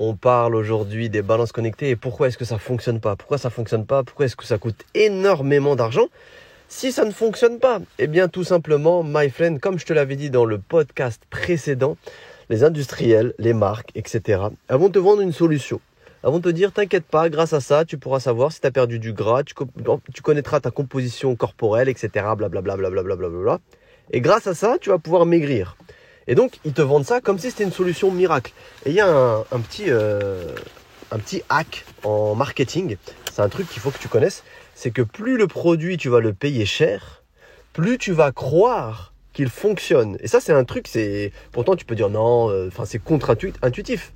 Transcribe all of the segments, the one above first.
On parle aujourd'hui des balances connectées et pourquoi est-ce que ça fonctionne pas? Pourquoi ça fonctionne pas? Pourquoi est-ce que ça coûte énormément d'argent? Si ça ne fonctionne pas, eh bien tout simplement, my friend, comme je te l'avais dit dans le podcast précédent, les industriels, les marques, etc., elles vont te vendre une solution. Elles vont te dire, t'inquiète pas, grâce à ça, tu pourras savoir si tu as perdu du gras, tu connaîtras ta composition corporelle, etc., blablabla, blablabla, blablabla. Et grâce à ça, tu vas pouvoir maigrir. Et donc, ils te vendent ça comme si c'était une solution miracle. Et il y a un petit hack en marketing, c'est un truc qu'il faut que tu connaisses, c'est que plus le produit, tu vas le payer cher, plus tu vas croire qu'il fonctionne. Et ça, c'est un truc, pourtant tu peux dire non, c'est contre-intuitif.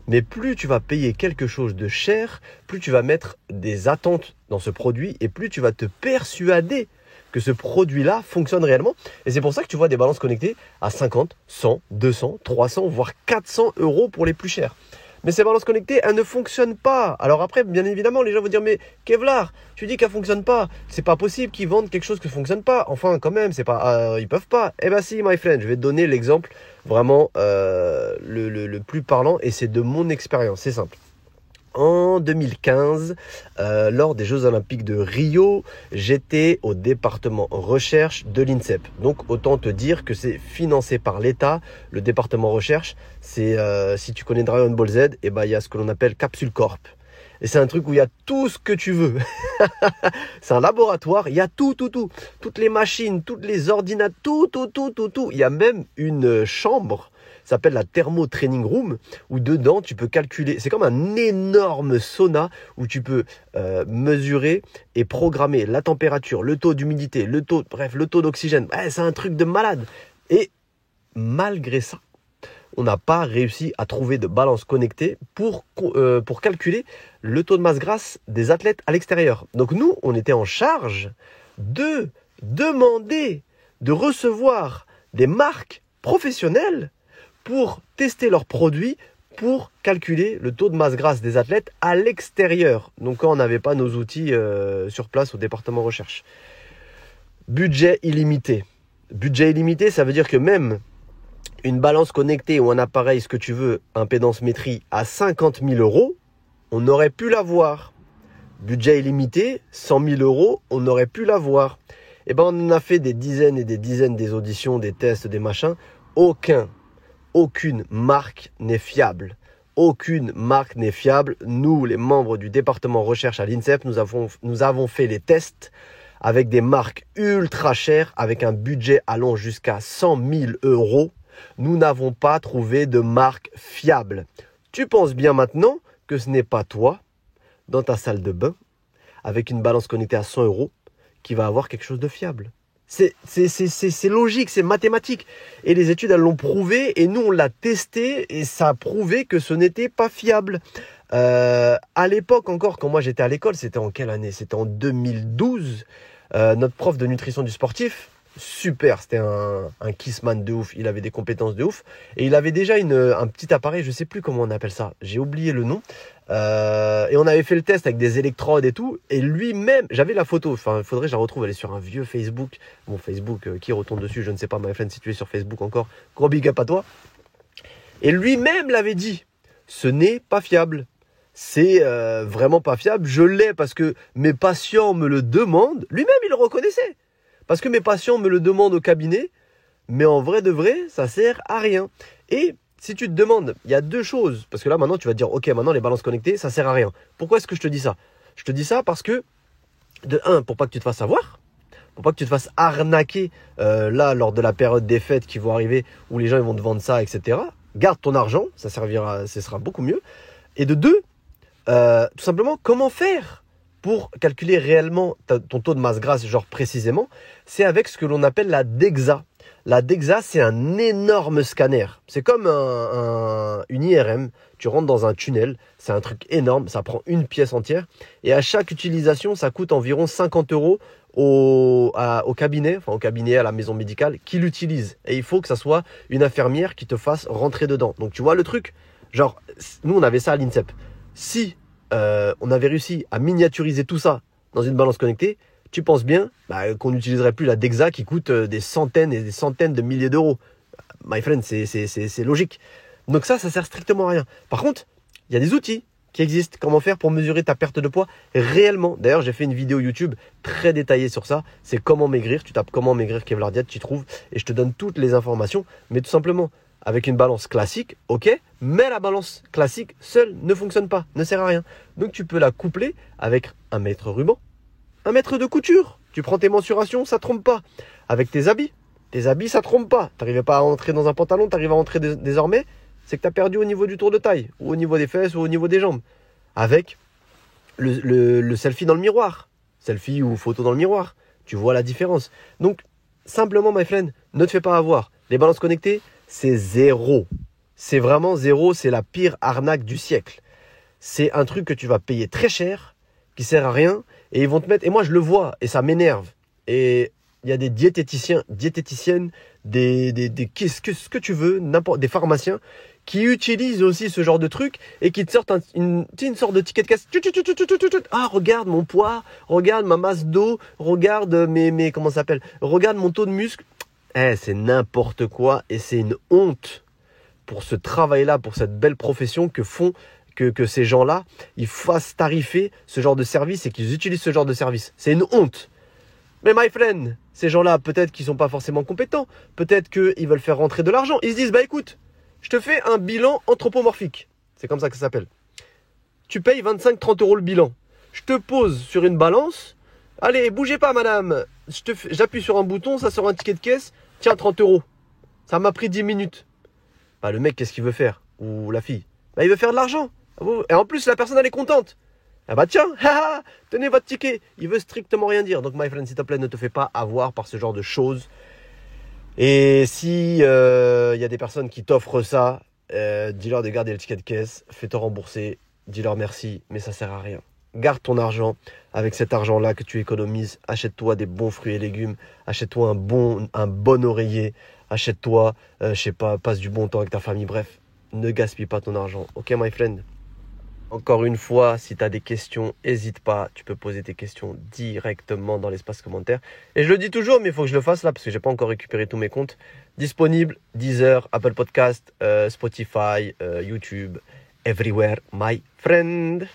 Mais plus tu vas payer quelque chose de cher, plus tu vas mettre des attentes dans ce produit et plus tu vas te persuader que ce produit-là fonctionne réellement. Et c'est pour ça que tu vois des balances connectées à 50, 100, 200, 300, voire 400 € pour les plus chers. Mais ces balances connectées, elles ne fonctionnent pas. Alors après, bien évidemment, les gens vont dire, mais Kevlar, tu dis qu'elles ne fonctionnent pas. C'est pas possible qu'ils vendent quelque chose qui ne fonctionne pas. Enfin, quand même, ils peuvent pas. Eh ben si, my friend, je vais te donner l'exemple vraiment le plus parlant et c'est de mon expérience. C'est simple. En 2015, lors des Jeux Olympiques de Rio, j'étais au département recherche de l'INSEP. Donc, autant te dire que c'est financé par l'État. Le département recherche, c'est si tu connais Dragon Ball Z, il y a ce que l'on appelle Capsule Corp. Et c'est un truc où il y a tout ce que tu veux. C'est un laboratoire, il y a tout. Toutes les machines, toutes les ordinateurs, tout. Il y a même une chambre, ça s'appelle la Thermo Training Room, où dedans tu peux calculer, c'est comme un énorme sauna où tu peux mesurer et programmer la température, le taux d'humidité, le taux d'oxygène. Ouais, c'est un truc de malade. Et malgré ça, on n'a pas réussi à trouver de balance connectée pour calculer le taux de masse grasse des athlètes à l'extérieur. Donc nous, on était en charge de demander, de recevoir des marques professionnelles pour tester leurs produits, pour calculer le taux de masse grasse des athlètes à l'extérieur. Donc quand on n'avait pas nos outils sur place au département recherche. Budget illimité. Budget illimité, ça veut dire que même une balance connectée ou un appareil, ce que tu veux, impédance-métrie à 50 000 €, on aurait pu l'avoir. Budget illimité, 100 000 €, on aurait pu l'avoir. Et on en a fait des dizaines et des dizaines des auditions, des tests, des machins. Aucune marque n'est fiable. Aucune marque n'est fiable. Nous, les membres du département recherche à l'INSEP, nous avons fait les tests avec des marques ultra chères, avec un budget allant jusqu'à 100 000 €. Nous n'avons pas trouvé de marque fiable. Tu penses bien maintenant que ce n'est pas toi, dans ta salle de bain, avec une balance connectée à 100 €, qui va avoir quelque chose de fiable. C'est logique, c'est mathématique. Et les études, elles l'ont prouvé, et nous, on l'a testé, et ça a prouvé que ce n'était pas fiable. À l'époque encore, quand moi j'étais à l'école, c'était en quelle année? C'était en 2012. Notre prof de nutrition du sportif, super, c'était un kissman de ouf, il avait des compétences de ouf, et il avait déjà un petit appareil, je sais plus comment on appelle ça, j'ai oublié le nom, et on avait fait le test avec des électrodes et tout, et lui-même, j'avais la photo, il faudrait que je la retrouve, elle est sur un vieux Facebook, mon Facebook, qui retombe dessus, je ne sais pas, my friend, si tu es sur Facebook encore, gros big up à toi, et lui-même l'avait dit, ce n'est pas fiable. C'est vraiment pas fiable, je l'ai parce que mes patients me le demandent, lui-même il le reconnaissait. Parce que mes patients me le demandent au cabinet, mais en vrai de vrai, ça sert à rien. Et si tu te demandes, il y a deux choses, parce que là maintenant tu vas te dire, ok, maintenant les balances connectées, ça sert à rien. Pourquoi est-ce que je te dis ça? Je te dis ça parce que, de un, pour pas que tu te fasses avoir, pour pas que tu te fasses arnaquer là lors de la période des fêtes qui vont arriver, où les gens ils vont te vendre ça, etc. Garde ton argent, ça sera beaucoup mieux. Et de deux, tout simplement, comment faire pour calculer réellement ton taux de masse grasse, genre précisément? C'est avec ce que l'on appelle la DEXA. La DEXA, c'est un énorme scanner. C'est comme une IRM. Tu rentres dans un tunnel, c'est un truc énorme, ça prend une pièce entière. Et à chaque utilisation, ça coûte environ 50 € au cabinet, à la maison médicale, qui l'utilise. Et il faut que ça soit une infirmière qui te fasse rentrer dedans. Donc tu vois le truc? Genre, nous on avait ça à l'INSEP. Si on avait réussi à miniaturiser tout ça dans une balance connectée, tu penses bien qu'on n'utiliserait plus la DEXA qui coûte des centaines et des centaines de milliers d'euros. My friend, c'est logique. Donc ça sert strictement à rien. Par contre, Il y a des outils qui existent. Comment faire pour mesurer ta perte de poids réellement. D'ailleurs, j'ai fait une vidéo YouTube très détaillée sur ça. C'est comment maigrir. Tu tapes comment maigrir Kevlar Diet, tu trouves et je te donne toutes les informations. Mais tout simplement, avec une balance classique, ok, mais la balance classique seule ne fonctionne pas, ne sert à rien. Donc tu peux la coupler avec un mètre ruban, un mètre de couture. Tu prends tes mensurations, ça ne trompe pas. Avec tes habits, ça ne trompe pas. Tu n'arrivais pas à entrer dans un pantalon, tu arrives à entrer désormais. C'est que tu as perdu au niveau du tour de taille, ou au niveau des fesses, ou au niveau des jambes. Avec le selfie dans le miroir. Selfie ou photo dans le miroir. Tu vois la différence. Donc, simplement, my friend, ne te fais pas avoir. Les balances connectées, c'est zéro. C'est vraiment zéro. C'est la pire arnaque du siècle. C'est un truc que tu vas payer très cher, qui sert à rien. Et ils vont te mettre... Et moi, je le vois, et ça m'énerve. Et il y a des diététiciens, diététiciennes, ce que tu veux, des pharmaciens, qui utilisent aussi ce genre de truc et qui te sortent une sorte de ticket de caisse. Ah, regarde mon poids, regarde ma masse d'eau, regarde comment ça s'appelle, regarde mon taux de muscle. C'est n'importe quoi et c'est une honte pour ce travail-là, pour cette belle profession que font que ces gens-là, ils fassent tarifer ce genre de service et qu'ils utilisent ce genre de service. C'est une honte. Mais my friend, ces gens-là, peut-être qu'ils sont pas forcément compétents, peut-être qu'ils veulent faire rentrer de l'argent. Ils se disent, bah écoute, je te fais un bilan anthropomorphique. C'est comme ça que ça s'appelle. Tu payes 25-30 € le bilan. Je te pose sur une balance. Allez, bougez pas, madame. J'appuie sur un bouton, ça sort un ticket de caisse. Tiens, 30 €. Ça m'a pris 10 minutes. Bah, le mec, qu'est-ce qu'il veut faire? Ou la fille? Bah, il veut faire de l'argent. Et en plus, la personne, elle est contente. Ah bah tiens, tenez votre ticket. Il veut strictement rien dire. Donc, my friend, s'il te plaît, ne te fais pas avoir par ce genre de choses. Et si y a des personnes qui t'offrent ça, dis-leur de garder le ticket de caisse, fais-te rembourser, dis-leur merci, mais ça sert à rien. Garde ton argent. Avec cet argent-là que tu économises, achète-toi des bons fruits et légumes, achète-toi un bon oreiller, achète-toi, je sais pas, passe du bon temps avec ta famille, bref, ne gaspille pas ton argent. Ok, my friend? Encore une fois, si tu as des questions, n'hésite pas, tu peux poser tes questions directement dans l'espace commentaire. Et je le dis toujours, mais il faut que je le fasse là, parce que j'ai pas encore récupéré tous mes comptes. Disponible, Deezer, Apple Podcast, Spotify, YouTube, everywhere, my friend.